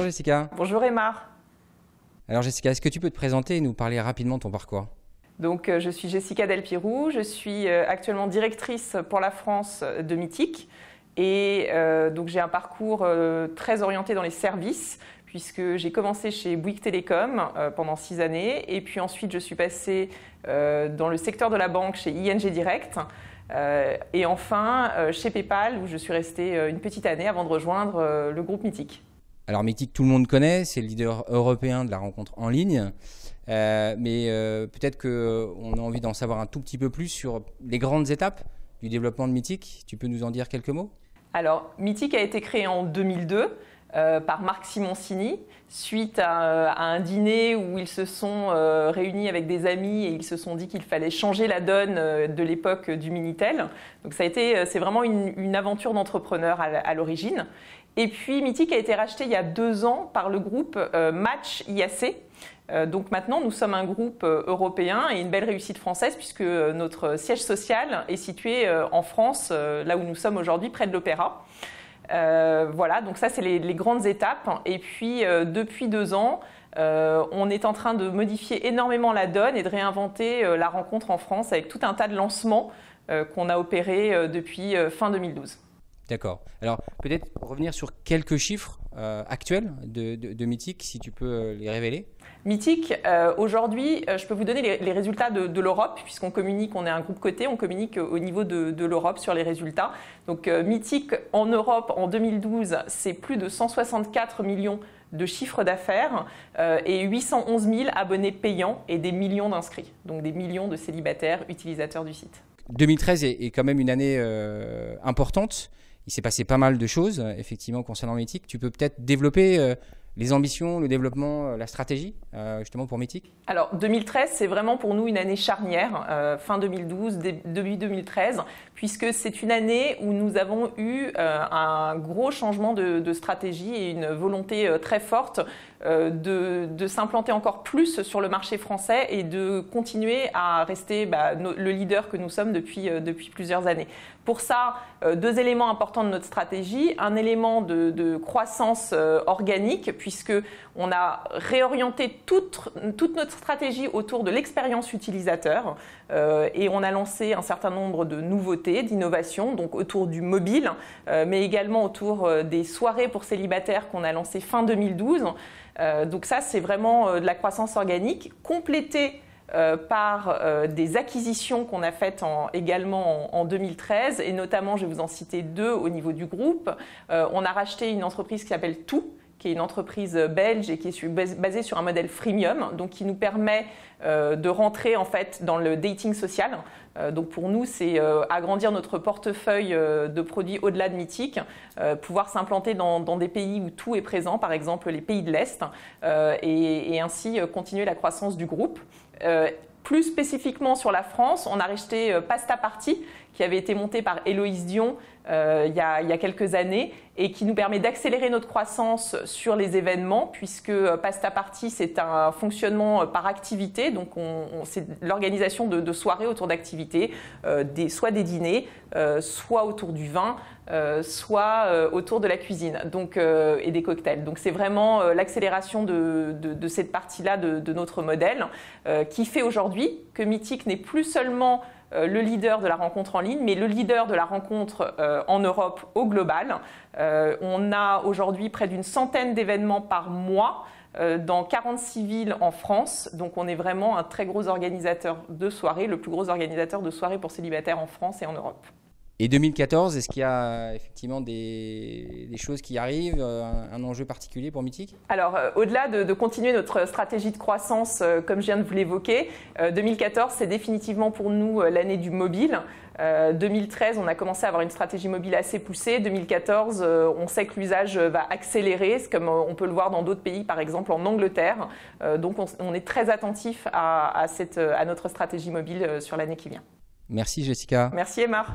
Jessica. Bonjour Emma. Alors Jessica, est-ce que tu peux te présenter et nous parler rapidement de ton parcours? Donc, je suis Jessica Delpirou, je suis actuellement directrice pour la France de Mythic et donc j'ai un parcours très orienté dans les services puisque j'ai commencé chez Bouygues Télécom pendant 6 années et puis ensuite je suis passée dans le secteur de la banque chez ING Direct et enfin chez PayPal où je suis restée une petite année avant de rejoindre le groupe Mythic. Alors Mythic, tout le monde connaît, c'est le leader européen de la rencontre en ligne. Mais peut-être qu'on a envie d'en savoir un tout petit peu plus sur les grandes étapes du développement de Mythic. Tu peux nous en dire quelques mots? Alors, Mythic a été créé en 2002 par Marc Simoncini suite à un dîner où ils se sont réunis avec des amis et ils se sont dit qu'il fallait changer la donne de l'époque du Minitel. Donc c'est vraiment une aventure d'entrepreneur à l'origine. Et puis Mythic a été racheté il y a 2 ans par le groupe Match IAC. Donc maintenant, nous sommes un groupe européen et une belle réussite française puisque notre siège social est situé en France, là où nous sommes aujourd'hui, près de l'Opéra. Voilà, donc ça c'est les grandes étapes. Et puis depuis 2 ans, on est en train de modifier énormément la donne et de réinventer la rencontre en France avec tout un tas de lancements qu'on a opérés depuis fin 2012. D'accord. Alors peut-être revenir sur quelques chiffres actuels de Mythic, si tu peux les révéler. Mythic, aujourd'hui, je peux vous donner les résultats de l'Europe, puisqu'on communique, on est un groupe coté, on communique au niveau de l'Europe sur les résultats. Donc Mythic en Europe en 2012, c'est plus de 164 millions de chiffre d'affaires et 811 000 abonnés payants et des millions d'inscrits, donc des millions de célibataires utilisateurs du site. 2013 est quand même une année importante. Il s'est passé pas mal de choses, effectivement, concernant Mythic. Tu peux peut-être développer les ambitions, le développement, la stratégie, justement, pour Mythic? Alors, 2013, c'est vraiment pour nous une année charnière, fin 2012, début 2013, puisque c'est une année où nous avons eu un gros changement de stratégie et une volonté très forte de s'implanter encore plus sur le marché français et de continuer à rester le leader que nous sommes depuis plusieurs années. Pour ça, 2 éléments importants de notre stratégie. Un élément de croissance organique, puisqu'on a réorienté toute notre stratégie autour de l'expérience utilisateur et on a lancé un certain nombre de nouveautés, d'innovations, donc autour du mobile, mais également autour des soirées pour célibataires qu'on a lancé fin 2012. Donc ça, c'est vraiment de la croissance organique, complétée par des acquisitions qu'on a faites également en 2013 et notamment, je vais vous en citer 2 au niveau du groupe. On a racheté une entreprise qui s'appelle Tout, qui est une entreprise belge et qui est basée sur un modèle freemium, donc qui nous permet de rentrer en fait dans le dating social. Donc pour nous, c'est agrandir notre portefeuille de produits au-delà de Mythic, pouvoir s'implanter dans des pays où tout est présent, par exemple les pays de l'Est, et ainsi continuer la croissance du groupe. Plus spécifiquement sur la France, on a racheté Pasta Party, qui avait été monté par Héloïse Dion il y a quelques années et qui nous permet d'accélérer notre croissance sur les événements puisque Pasta Party, c'est un fonctionnement par activité. Donc, c'est l'organisation de soirées autour d'activités, soit des dîners, soit autour du vin, soit autour de la cuisine et des cocktails. Donc, c'est vraiment l'accélération de cette partie-là de notre modèle qui fait aujourd'hui que Mythic n'est plus seulement le leader de la rencontre en ligne, mais le leader de la rencontre en Europe au global. On a aujourd'hui près d'une centaine d'événements par mois dans 46 villes en France. Donc on est vraiment un très gros organisateur de soirées, le plus gros organisateur de soirées pour célibataires en France et en Europe. Et 2014, est-ce qu'il y a effectivement des choses qui arrivent, un enjeu particulier pour Mythic? Alors, au-delà de continuer notre stratégie de croissance, comme je viens de vous l'évoquer, 2014, c'est définitivement pour nous l'année du mobile. 2013, on a commencé à avoir une stratégie mobile assez poussée. 2014, on sait que l'usage va accélérer, comme on peut le voir dans d'autres pays, par exemple en Angleterre. Donc, on est très attentif à notre stratégie mobile sur l'année qui vient. Merci Jessica. Merci Emma.